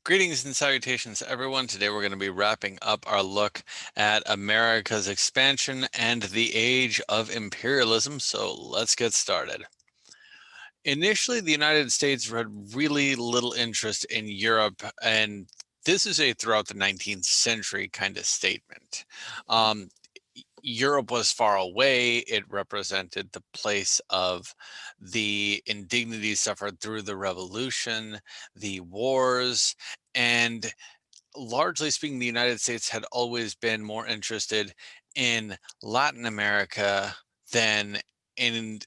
Greetings and salutations, everyone. Today we're going to be wrapping up our look at America's expansion and the age of imperialism. So let's get started. Initially, the United States had really little interest in Europe, and this is a throughout the 19th century kind of statement. Um, Europe was far away. It represented the place of the indignities suffered through the revolution, the wars, and largely speaking, the United States had always been more interested in Latin America than in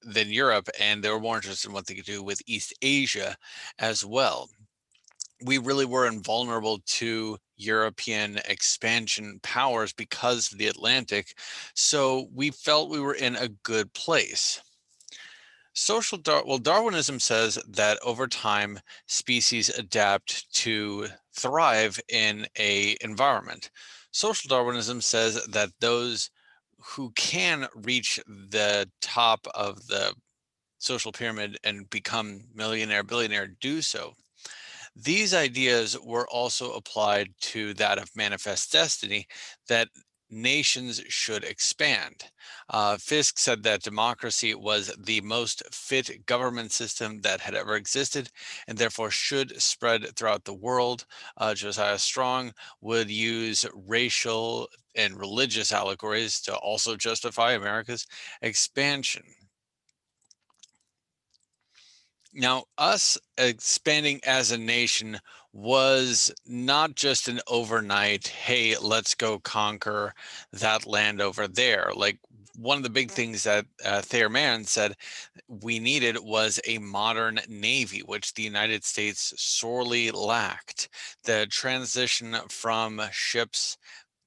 than Europe, and they were more interested in what they could do with East Asia as well. We really were invulnerable to European expansion powers because of the Atlantic, so we felt we were in a good place. Darwinism says that over time, species adapt to thrive in a environment. Social Darwinism says that those who can reach the top of the social pyramid and become millionaire, billionaire do so. These ideas were also applied to that of manifest destiny, that nations should expand. Fisk said that democracy was the most fit government system that had ever existed and therefore should spread throughout the world. Josiah Strong would use racial and religious allegories to also justify America's expansion. Now, us expanding as a nation was not just an overnight, hey, let's go conquer that land over there. Like one of the big things that Thayer Mann said we needed was a modern navy, which the United States sorely lacked. The transition from ships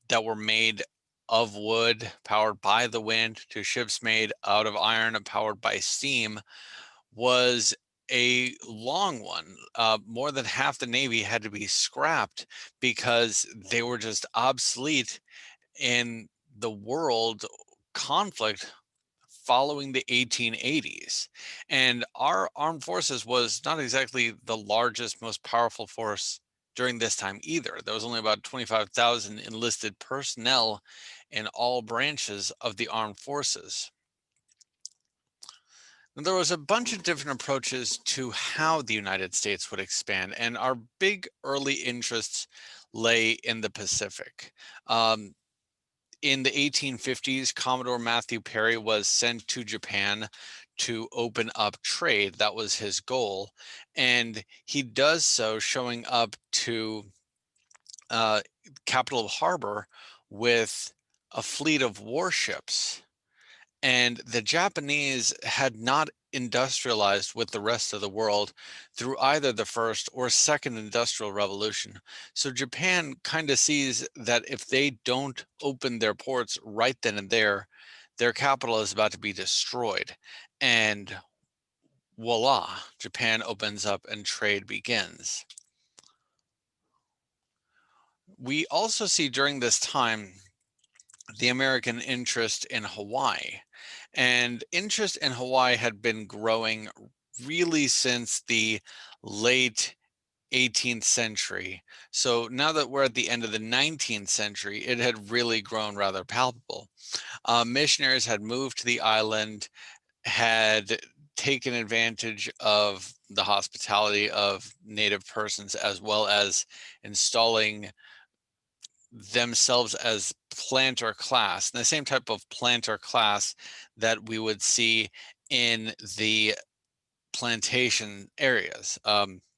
that were made of wood, powered by the wind, to ships made out of iron, powered by steam, was a long one. More than half the Navy had to be scrapped because they were just obsolete in the world conflict following the 1880s. And our armed forces was not exactly the largest, most powerful force during this time either. There was only about 25,000 enlisted personnel in all branches of the armed forces. There was a bunch of different approaches to how the United States would expand, and our big early interests lay in the Pacific. In the 1850s, Commodore Matthew Perry was sent to Japan to open up trade. That was his goal. And he does so showing up to capital of harbor with a fleet of warships. And the Japanese had not industrialized with the rest of the world through either the first or second industrial revolution. So Japan kind of sees that if they don't open their ports right then and there, their capital is about to be destroyed. And voila, Japan opens up and trade begins. We also see during this time the American interest in Hawaii. And interest in Hawaii had been growing really since the late 18th century. So now that we're at the end of the 19th century, it had really grown rather palpable. Missionaries had moved to the island, had taken advantage of the hospitality of native persons, as well as installing themselves as planter class, and the same type of planter class that we would see in the plantation areas.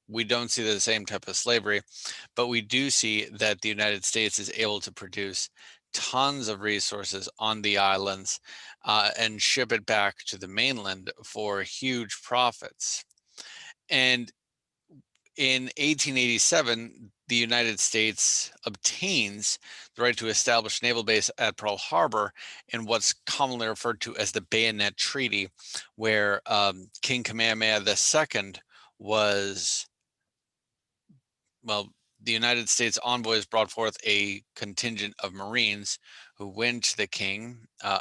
We don't see the same type of slavery, but we do see that the United States is able to produce tons of resources on the islands and ship it back to the mainland for huge profits. And in 1887, the United States obtains the right to establish a naval base at Pearl Harbor in what's commonly referred to as the Bayonet Treaty, where King Kamehameha II was, well, the United States envoys brought forth a contingent of Marines who went to the king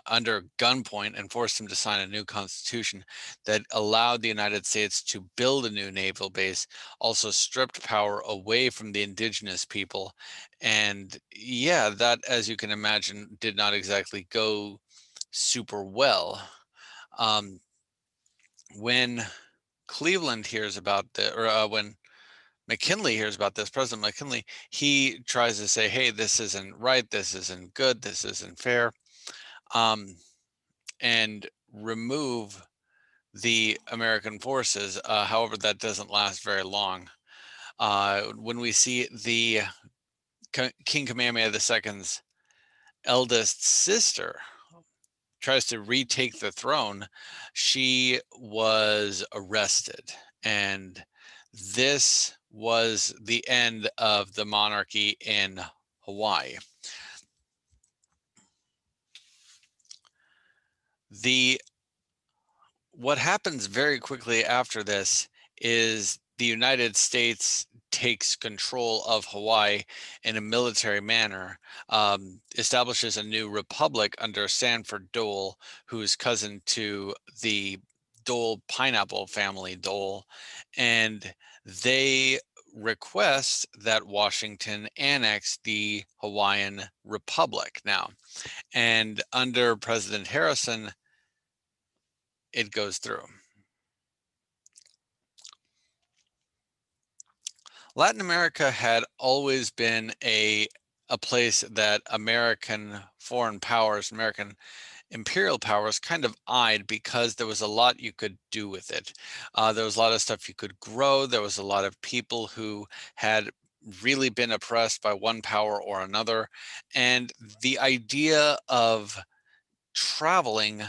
under gunpoint and forced him to sign a new constitution that allowed the United States to build a new naval base, also stripped power away from the indigenous people. And yeah, that, as you can imagine, did not exactly go super well. Um, when Cleveland hears about the, or when McKinley hears about this, President McKinley, he tries to say, hey, this isn't right, this isn't good, this isn't fair, um, and remove the American forces. However, that doesn't last very long. When we see the King Kamehameha II's eldest sister tries to retake the throne, she was arrested. And this was the end of the monarchy in Hawaii. What happens very quickly after this is the United States takes control of Hawaii in a military manner, establishes a new republic under Sanford Dole, who's cousin to the Dole pineapple family, Dole, and they request that Washington annex the Hawaiian Republic now. And under President Harrison, it goes through. Latin America had always been a place that American foreign powers, American imperial powers kind of eyed because there was a lot you could do with it. There was a lot of stuff you could grow. There was a lot of people who had really been oppressed by one power or another. And the idea of traveling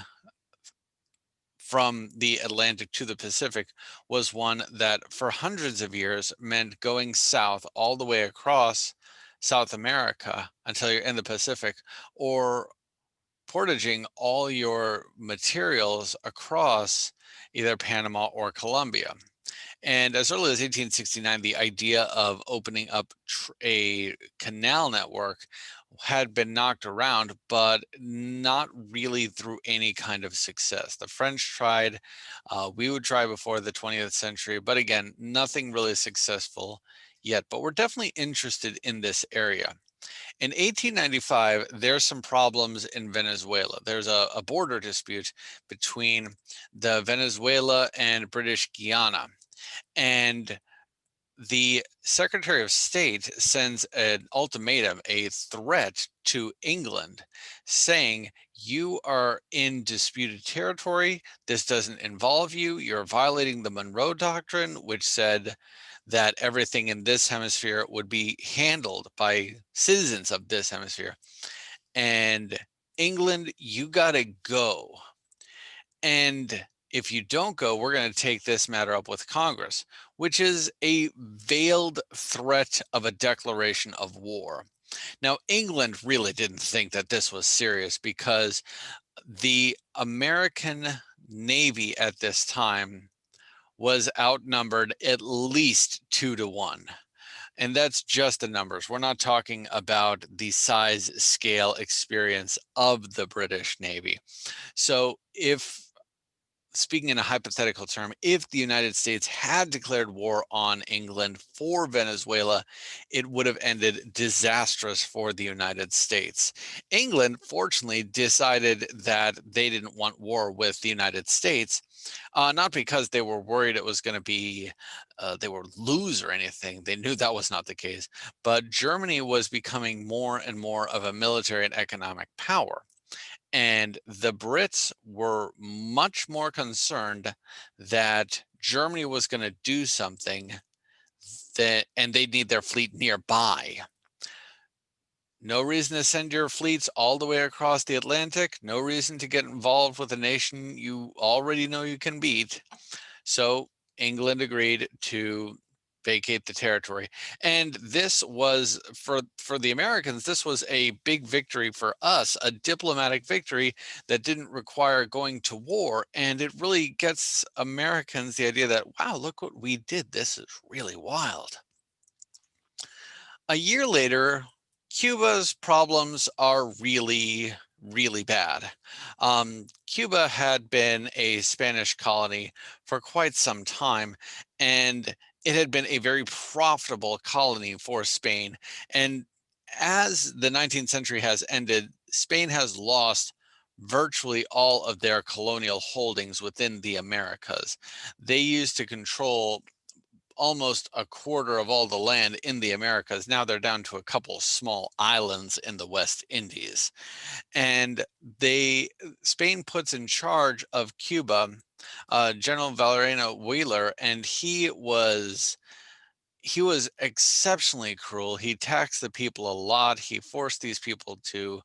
from the Atlantic to the Pacific was one that for hundreds of years meant going south all the way across South America until you're in the Pacific, or portaging all your materials across either Panama or Colombia. And as early as 1869, the idea of opening up a canal network had been knocked around, but not really through any kind of success. The French tried, we would try before the 20th century, but again, nothing really successful yet. But we're definitely interested in this area. In 1895, there's some problems in Venezuela. There's a border dispute between the Venezuela and British Guiana. And the Secretary of State sends an ultimatum, a threat to England, saying, you are in disputed territory. This doesn't involve you. You're violating the Monroe Doctrine, which said that everything in this hemisphere would be handled by citizens of this hemisphere. And England, you got to go. And if you don't go, we're going to take this matter up with Congress, which is a veiled threat of a declaration of war. Now, England really didn't think that this was serious because the American Navy at this time was outnumbered at least 2-1. And that's just the numbers. We're not talking about the size, scale, experience of the British Navy. So if, speaking in a hypothetical term, if the United States had declared war on England for Venezuela, it would have ended disastrous for the United States. England, fortunately, decided that they didn't want war with the United States, not because they were worried it was going to be, they would lose or anything. They knew that was not the case. But Germany was becoming more and more of a military and economic power. And the Brits were much more concerned that Germany was going to do something that, and they'd need their fleet nearby. No reason to send your fleets all the way across the Atlantic. No reason to get involved with a nation you already know you can beat. So England agreed to vacate the territory. And this was, for the Americans, this was a big victory for us, a diplomatic victory that didn't require going to war. And it really gets Americans the idea that, wow, look what we did. This is really wild. A year later, Cuba's problems are really, really bad. Cuba had been a Spanish colony for quite some time, and it had been a very profitable colony for Spain. And as the 19th century has ended, Spain has lost virtually all of their colonial holdings within the Americas. They used to control almost a quarter of all the land in the Americas. Now they're down to a couple small islands in the West Indies. And Spain puts in charge of Cuba General Valeriano Wheeler, and he was exceptionally cruel. He taxed the people a lot. He forced these people to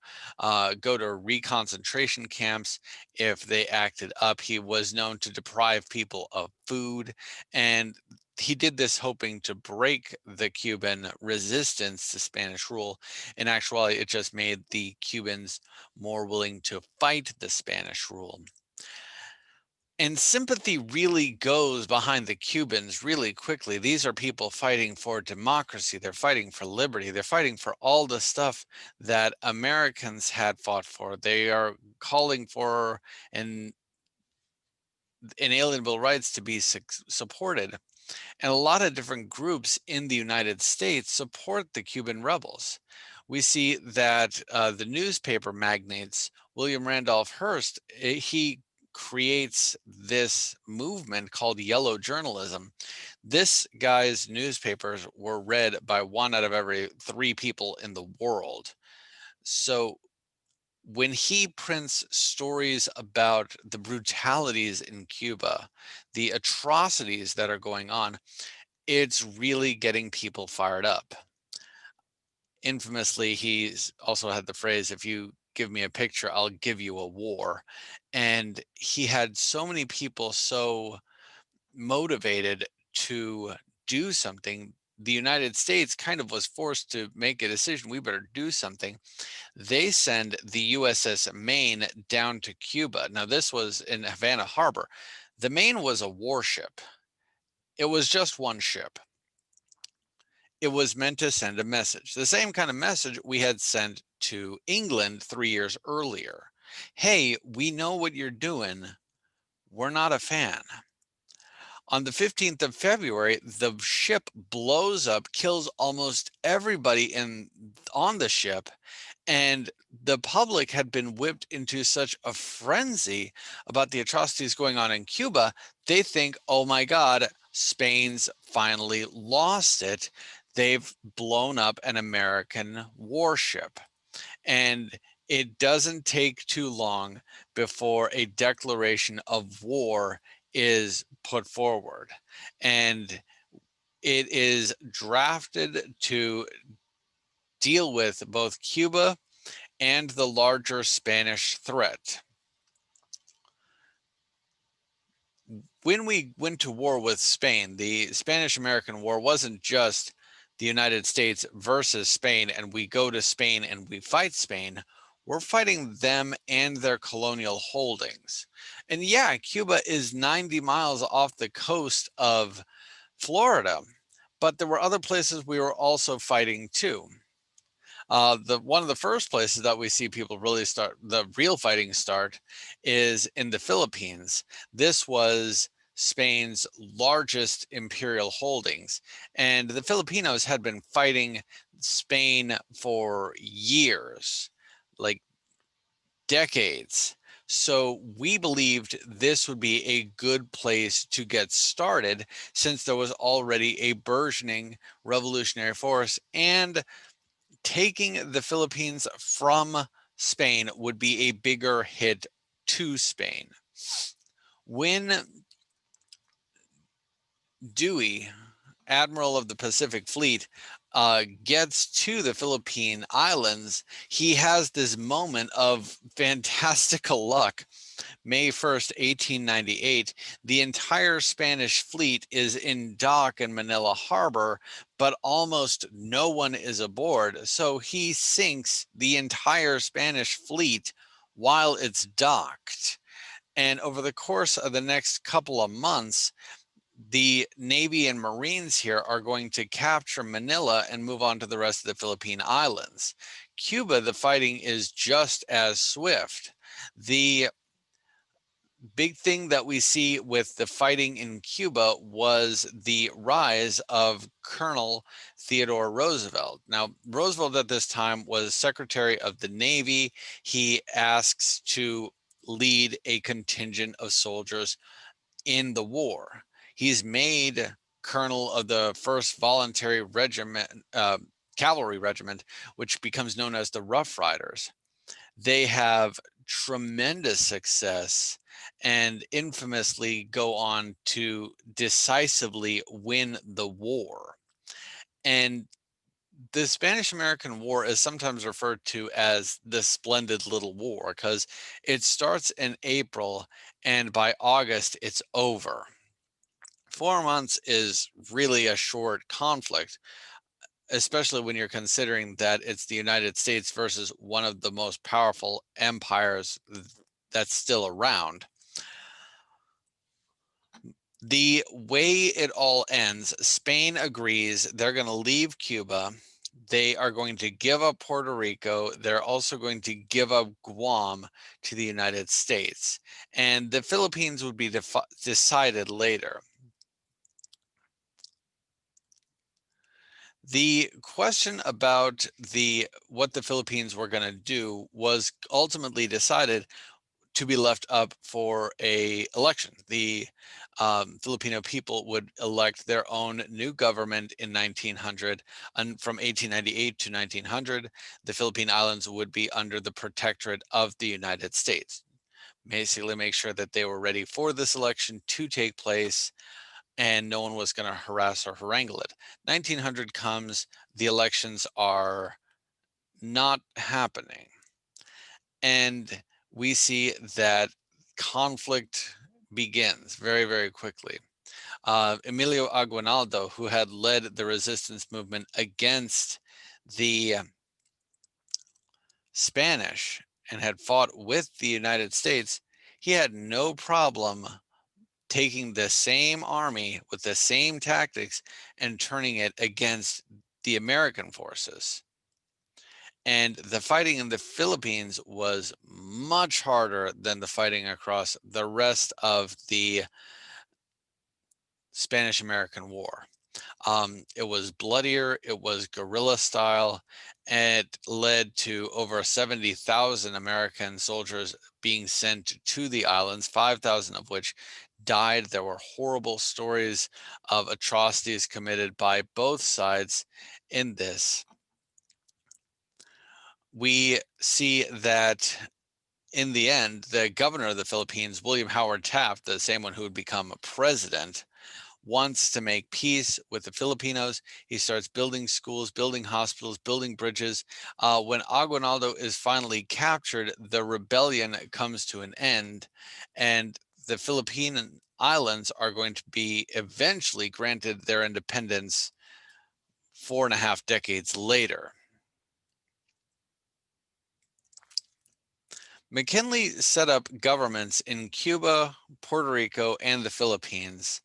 go to reconcentration camps if they acted up. He was known to deprive people of food. And he did this hoping to break the Cuban resistance to Spanish rule. In actuality, it just made the Cubans more willing to fight the Spanish rule. And sympathy really goes behind the Cubans really quickly. These are people fighting for democracy. They're fighting for liberty. They're fighting for all the stuff that Americans had fought for. They are calling for an inalienable rights to be supported. And a lot of different groups in the United States support the Cuban rebels. We see that the newspaper magnates, William Randolph Hearst, he creates this movement called yellow journalism. This guy's newspapers were read by 1 out of every 3 people in the world. So when he prints stories about the brutalities in Cuba, the atrocities that are going on, it's really getting people fired up. Infamously, he's also had the phrase, if you give me a picture, I'll give you a war. And he had so many people so motivated to do something. The United States kind of was forced to make a decision. We better do something. They send the USS Maine down to Cuba. Now, this was in Havana Harbor. The Maine was a warship. It was just one ship. It was meant to send a message, the same kind of message we had sent to England 3 years earlier. Hey, we know what you're doing. We're not a fan. On the 15th of February, the ship blows up, kills almost everybody on the ship, and the public had been whipped into such a frenzy about the atrocities going on in Cuba. They think, oh my God, Spain's finally lost it. They've blown up an American warship. And it doesn't take too long before a declaration of war is put forward. And it is drafted to deal with both Cuba and the larger Spanish threat. When we went to war with Spain, the Spanish-American War wasn't just the United States versus Spain, and we go to Spain and we fight Spain. We're fighting them and their colonial holdings. And yeah, Cuba is 90 miles off the coast of Florida, but there were other places we were also fighting too. One of the first places that we see people really start the real fighting start is in the Philippines. This was Spain's largest imperial holdings, and the Filipinos had been fighting Spain for years, like decades. So we believed this would be a good place to get started, since there was already a burgeoning revolutionary force, and taking the Philippines from Spain would be a bigger hit to Spain. When Dewey, Admiral of the Pacific Fleet, gets to the Philippine Islands, he has this moment of fantastical luck. May 1st, 1898, the entire Spanish fleet is in dock in Manila Harbor, but almost no one is aboard. So he sinks the entire Spanish fleet while it's docked. And over the course of the next couple of months, The Navy and Marines here are going to capture Manila and move on to the rest of the Philippine Islands. Cuba, the fighting is just as swift. The big thing that we see with the fighting in Cuba was the rise of Colonel Theodore Roosevelt. Now, Roosevelt at this time was Secretary of the Navy. He asks to lead a contingent of soldiers in the war. He's made colonel of the 1st Voluntary Regiment, Cavalry Regiment, which becomes known as the Rough Riders. They have tremendous success and infamously go on to decisively win the war. And the Spanish-American War is sometimes referred to as the Splendid Little War because it starts in April and by August it's over. 4 months is really a short conflict, especially when you're considering that it's the United States versus one of the most powerful empires that's still around. The way it all ends, Spain agrees they're going to leave Cuba. They are going to give up Puerto Rico. They're also going to give up Guam to the United States. And the Philippines would be decided later. The question about what the Philippines were going to do was ultimately decided to be left up for a election. The Filipino people would elect their own new government in 1900, and from 1898 to 1900, the Philippine Islands would be under the protectorate of the United States. Basically, make sure that they were ready for this election to take place and no one was going to harass or harangue it. 1900 comes, the elections are not happening. And we see that conflict begins very, very quickly. Emilio Aguinaldo, who had led the resistance movement against the Spanish and had fought with the United States, he had no problem taking the same army with the same tactics and turning it against the American forces. And the fighting in the Philippines was much harder than the fighting across the rest of the Spanish-American War. It was bloodier, it was guerrilla style, and it led to over 70,000 American soldiers being sent to the islands, 5,000 of which died. There were horrible stories of atrocities committed by both sides in this. We see that in the end, the governor of the Philippines, William Howard Taft, the same one who would become a president, wants to make peace with the Filipinos. He starts building schools, building hospitals, building bridges. When Aguinaldo is finally captured, the rebellion comes to an end, and the Philippine Islands are going to be eventually granted their independence 4.5 decades later. McKinley set up governments in Cuba, Puerto Rico, and the Philippines,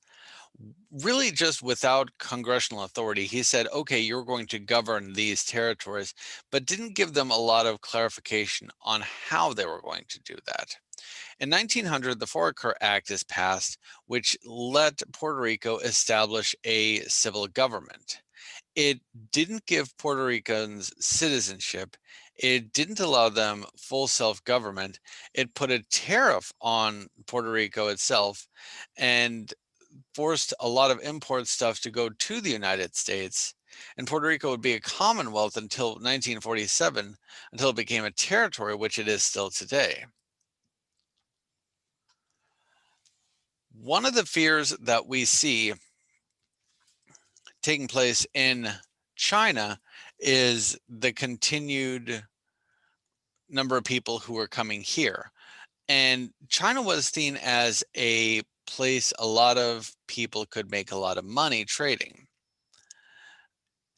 really just without congressional authority. He said, okay, you're going to govern these territories, but didn't give them a lot of clarification on how they were going to do that. In 1900, the Foraker Act is passed, which let Puerto Rico establish a civil government. It didn't give Puerto Ricans citizenship. It didn't allow them full self-government. It put a tariff on Puerto Rico itself and forced a lot of import stuff to go to the United States. And Puerto Rico would be a commonwealth until 1947, until it became a territory, which it is still today. One of the fears that we see taking place in China is the continued number of people who are coming here. And China was seen as a place a lot of people could make a lot of money trading.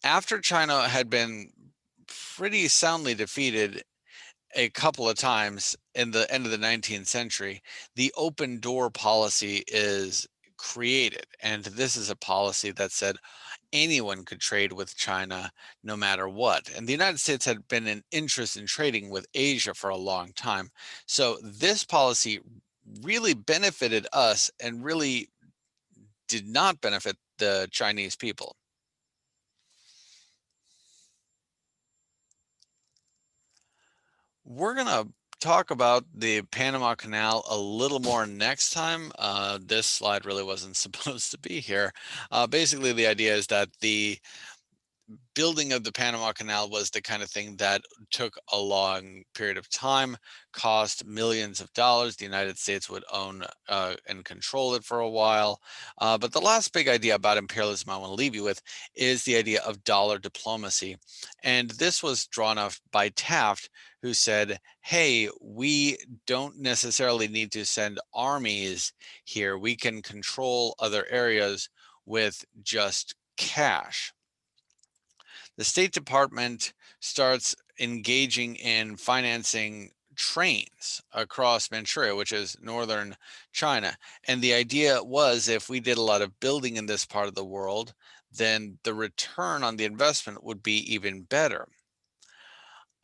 After China had been pretty soundly defeated a couple of times in the end of the 19th century, the open door policy is created. And this is a policy that said anyone could trade with China no matter what. And the United States had been an interest in trading with Asia for a long time. So this policy really benefited us and really did not benefit the Chinese people. We're going to talk about the Panama Canal a little more next time. This slide really wasn't supposed to be here. Basically, the idea is that the building of the Panama Canal was the kind of thing that took a long period of time, cost millions of dollars. The United States would own and control it for a while. But the last big idea about imperialism I want to leave you with is the idea of dollar diplomacy. And this was drawn up by Taft, who said, hey, we don't necessarily need to send armies here. We can control other areas with just cash. The State Department starts engaging in financing trains across Manchuria, which is northern China. And the idea was if we did a lot of building in this part of the world, then the return on the investment would be even better.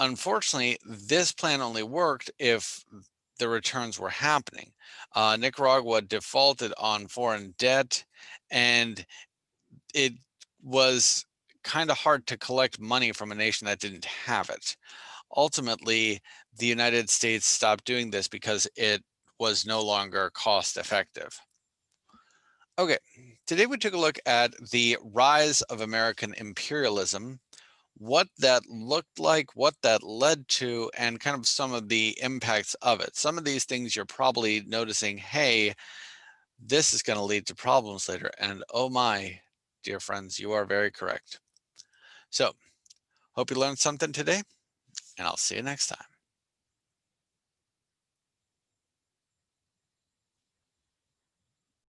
Unfortunately, this plan only worked if the returns were happening. Nicaragua defaulted on foreign debt, and it was kind of hard to collect money from a nation that didn't have it. Ultimately, the United States stopped doing this because it was no longer cost effective. Okay, today we took a look at the rise of American imperialism, what that looked like, what that led to, and kind of some of the impacts of it. Some of these things you're probably noticing, hey, this is going to lead to problems later. And oh my, dear friends, you are very correct. So, hope you learned something today, and I'll see you next time.